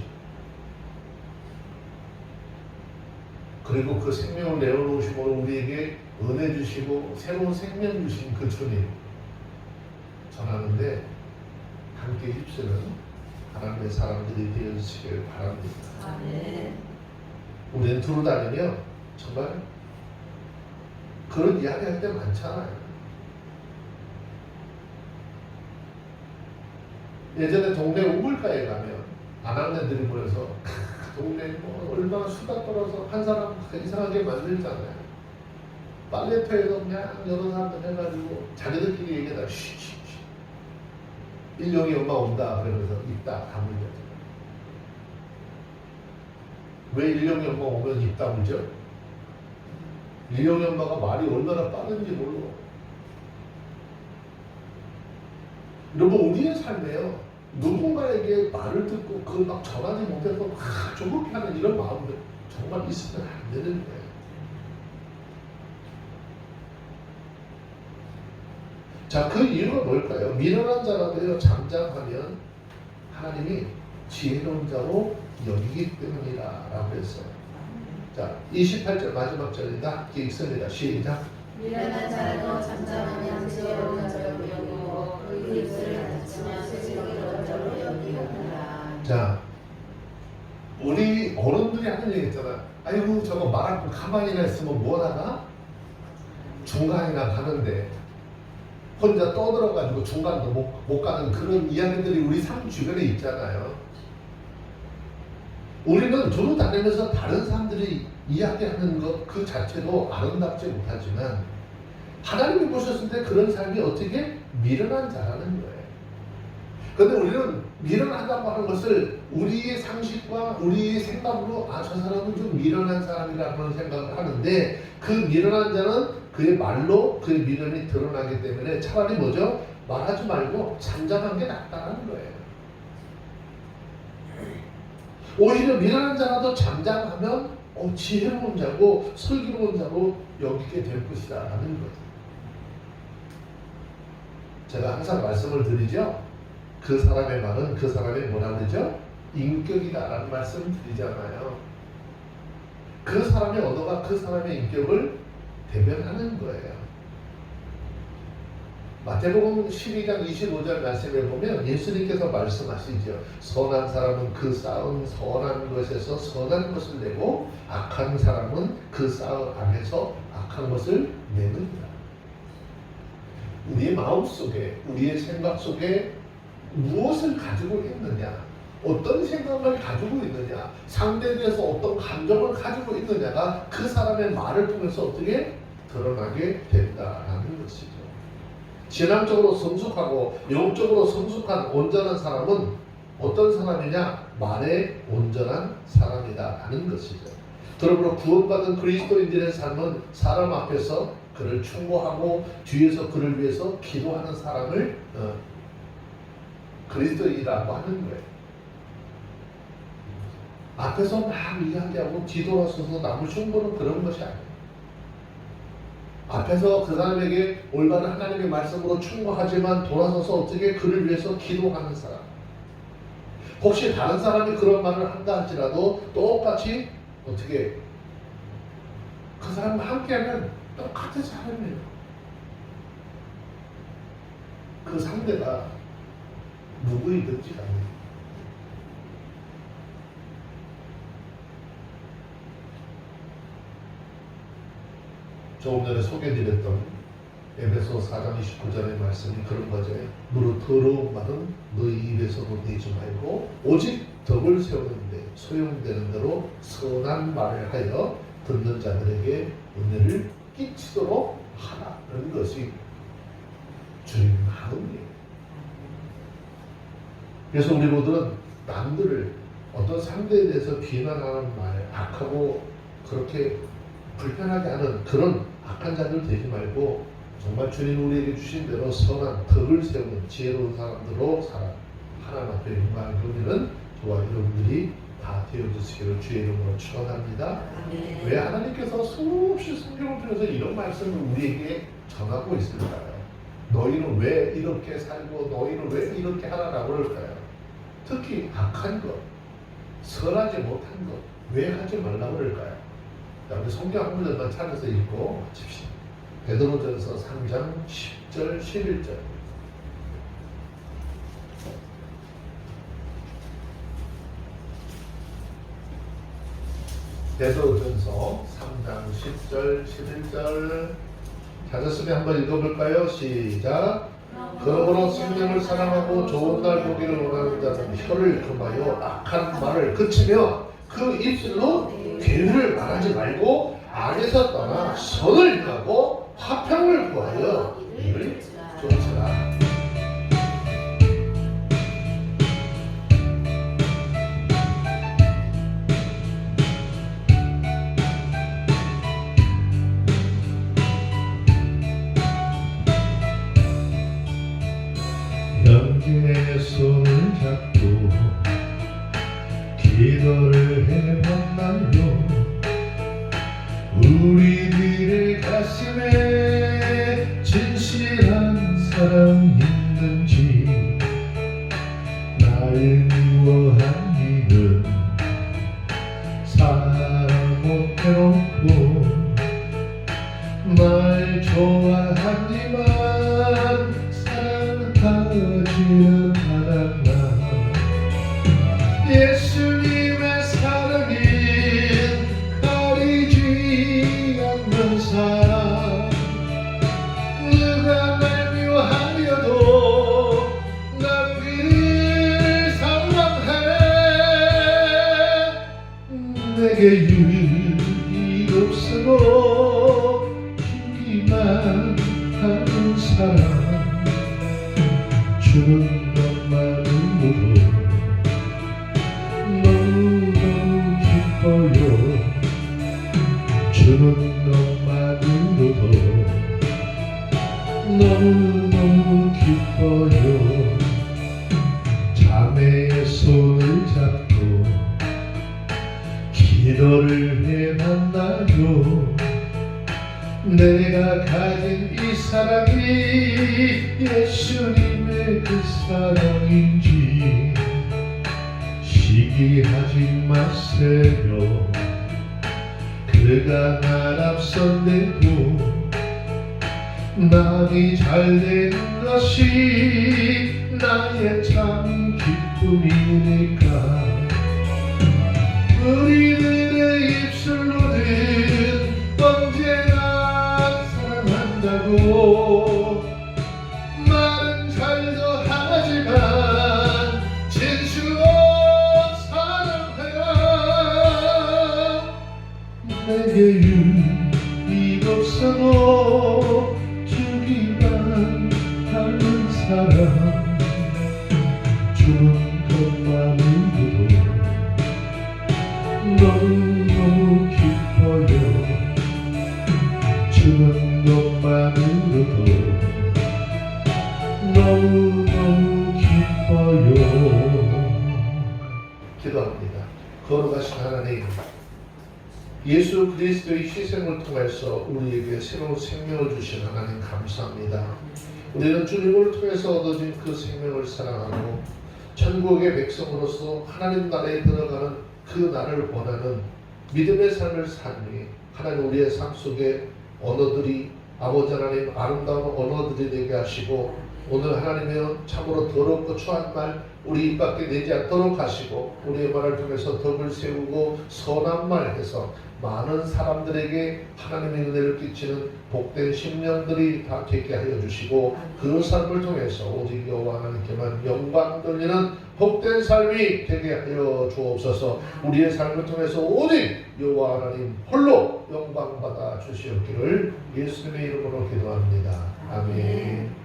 그리고 그 생명을 내어놓으심으로 우리에게 은혜 주시고 새로운 생명 주신 그 주님 전하는데 함께 힘쓰는 하나님의 사람들이 되어주시길 바랍니다. 아멘. 우리는 두루 다니며 정말 그런 이야기 할 때 많잖아요. 예전에 동네 우물가에 가면 아낙네들이 모여서 동네 뭐 얼마나 수다 떨어서 한 사람 이상하게 만들잖아요. 빨래터에서 그냥 여러 사람들 해가지고 자기들끼리 얘기하다 쉬쉬쉬 일용이 엄마 온다 그러면서 입 딱 다물죠. 왜 일용이 엄마 오면 입 다물죠? 일용이 엄마가 말이 얼마나 빠른지 몰라. 여러분, 우리의 삶에요, 누군가에게 말을 듣고 그걸 막 전하지 못해서 막 조급해 하는 이런 마음들 정말 있으면 안 되는 거예요. 자, 그 이유가 뭘까요? 미련한 자라도요, 잠잠하면 하나님이 지혜로운 자로 여기기 때문이다 라고 했어요. 자, 28절 마지막 절입니다. 함께 읽습니다. 시작. 미련한 자라도 잠잠하면 지혜로운 자로 여기고 그 입술을 닫히면 지혜로운 자로 여기는다. 자, 우리 어른들이 하는 얘기 있잖아. 아이고 저거 말하고 가만히나 있으면 뭐하나? 중간이나 가는데 혼자 떠들어가지고 중간도 못 가는 그런 이야기들이 우리 삶 주변에 있잖아요. 우리는 두루 다니면서 다른 사람들이 이야기하는 것 그 자체도 아름답지 못하지만 하나님이 보셨을 때 그런 삶이 어떻게 미련한 자라는 거예요. 그런데 우리는 미련하다고 하는 것을 우리의 상식과 우리의 생각으로 저 사람은 좀 미련한 사람이라는 생각을 하는데, 그 미련한 자는 그의 말로 그의 미련이 드러나기 때문에 차라리 뭐죠? 말하지 말고 잠잠한 게 낫다는 거예요. 오히려 미련한 자라도 잠잠하면 지혜로운 자고 슬기로운 자로 여기게 될 것이다 라는 거죠. 제가 항상 말씀을 드리죠. 그 사람의 말은 그 사람의 뭐라 그러죠? 인격이다 라는 말씀 드리잖아요. 그 사람의 언어가 그 사람의 인격을 대변하는 거예요. 마태복음 12장 25절 말씀에 보면 예수님께서 말씀하시죠. 선한 사람은 그 쌓은 선한 것에서 선한 것을 내고 악한 사람은 그 쌓은 악에서 악한 것을 내는다. 우리의 마음속에, 우리의 생각 속에 무엇을 가지고 있느냐, 어떤 생각을 가지고 있느냐, 상대에 대해서 어떤 감정을 가지고 있느냐가 그 사람의 말을 통해서 어떻게 드러나게 된다라는 것이죠. 신앙적으로 성숙하고 영적으로 성숙한 온전한 사람은 어떤 사람이냐? 말에 온전한 사람이다라는 것이죠. 그러므로 구원받은 그리스도인들의 삶은 사람 앞에서 그를 충고하고 뒤에서 그를 위해서 기도하는 사람을 그리스도인이라고 하는 거예요. 앞에서 막 이야기하고 뒤돌아서서 남을 충고는 그런 것이 아니에요. 앞에서 그 사람에게 올바른 하나님의 말씀으로 충고하지만 돌아서서 어떻게 그를 위해서 기도하는 사람. 혹시 다른 사람이 그런 말을 한다 할지라도 똑같이 어떻게 그 사람과 함께하면 똑같은 사람이에요. 그 상대가 누구이든지 간에 조금 전에 소개드렸던 에베소 4장 29절의 말씀이 그런 거죠. 무릇 더러운 말은 너희 입에서도 내지 말고 오직 덕을 세우는데 소용되는 대로 선한 말을 하여 듣는 자들에게 은혜를 끼치도록 하라는 것이 주님 마음이에요. 그래서 우리 모두는 남들을 어떤 상대에 대해서 비난하는 말, 악하고 그렇게 불편하게 하는 그런 악한 자들 되지 말고 정말 주님 우리에게 주신 대로 선한 덕을 세우는 지혜로운 사람들로 살아 하나님 앞에 영광을 돌리는 저와 여러분들이 다 되어주시기를 주의 이름으로 축원합니다. 왜 하나님께서 수없이 성경을 통해서 이런 말씀을 우리에게 전하고 있을까요? 너희는 왜 이렇게 살고 너희는 왜 이렇게 하라라고 그럴까요? 특히 악한 것, 선하지 못한 것, 왜 하지 말라고 그럴까요? 자, 우리 성경 한 문장만 찾아서 읽고 마칩시다. 베드로전서 3장 10절 11절. 베드로전서 3장 10절 11절 찾았으면 한번 읽어볼까요? 시작. 그러므로 생명을 사랑하고 좋은 날 보기를 원하는 자는 혀를 금하여 악한 말을 그치며 그 입술로 괴를 말하지 말고 악에서 떠나 선을 행하고 화평을 구하여 이를 쫓으라. 영계의 손을 잡고 기도를 해봤나요? 우리들의 가슴에 진실한 사랑 있는지 날 미워한 이는 사랑 못해놓고 날 좋아하지만 사랑하지 않았나. 예수님의 사랑이 가리지 않는 사랑. 누가 날 미워하려도 난 그를 사랑해. 내게 유익 없어도 주기만 하는 사랑. 주는 것만으로도 너무너무 기뻐요. 주는 것만으로도 너무너무 기뻐요. 자매의 손을 잡고 기도를 해봤나요? 내가 가진 이 사랑이 예수님의 그 사랑인지 시기하지 마세요. 그가 날 앞선대고 남이 잘되는 것이 나의 참 기쁨이니까. 우리들의 입술로는 언제나 사랑한다고 말은 잘도 하지만 진실로 사랑해요. 내게 유익 없어도 주기만 하는 사랑. 주는 것만으로도 너무너무 기뻐요. 주는 것만으로도 너무너무 기뻐요. 기도합니다. 거룩하신 하나님, 예수 그리스도의 희생을 통해서 우리에게 새로운 생명을 주신 하나님 감사합니다. 우리는 주님을 통해서 얻어진 그 생명을 사랑하고 천국의 백성으로서 하나님 나라에 들어가는 그 날을 원하는 믿음의 삶을 살니 하나님 우리의 삶 속에 언어들이 아버지 하나님 아름다운 언어들이 되게 하시고 오늘 하나님의 참으로 더럽고 추한 말 우리 입 밖에 내지 않도록 하시고 우리의 말을 통해서 덕을 세우고 선한 말 해서 많은 사람들에게 하나님의 은혜를 끼치는 복된 심령들이 다 되게 하여 주시고 그 삶을 통해서 오직 여호와 하나님께만 영광 돌리는 복된 삶이 되게 하여 주옵소서. 우리의 삶을 통해서 오직 여호와 하나님 홀로 영광 받아 주시옵기를 예수님의 이름으로 기도합니다. 아멘.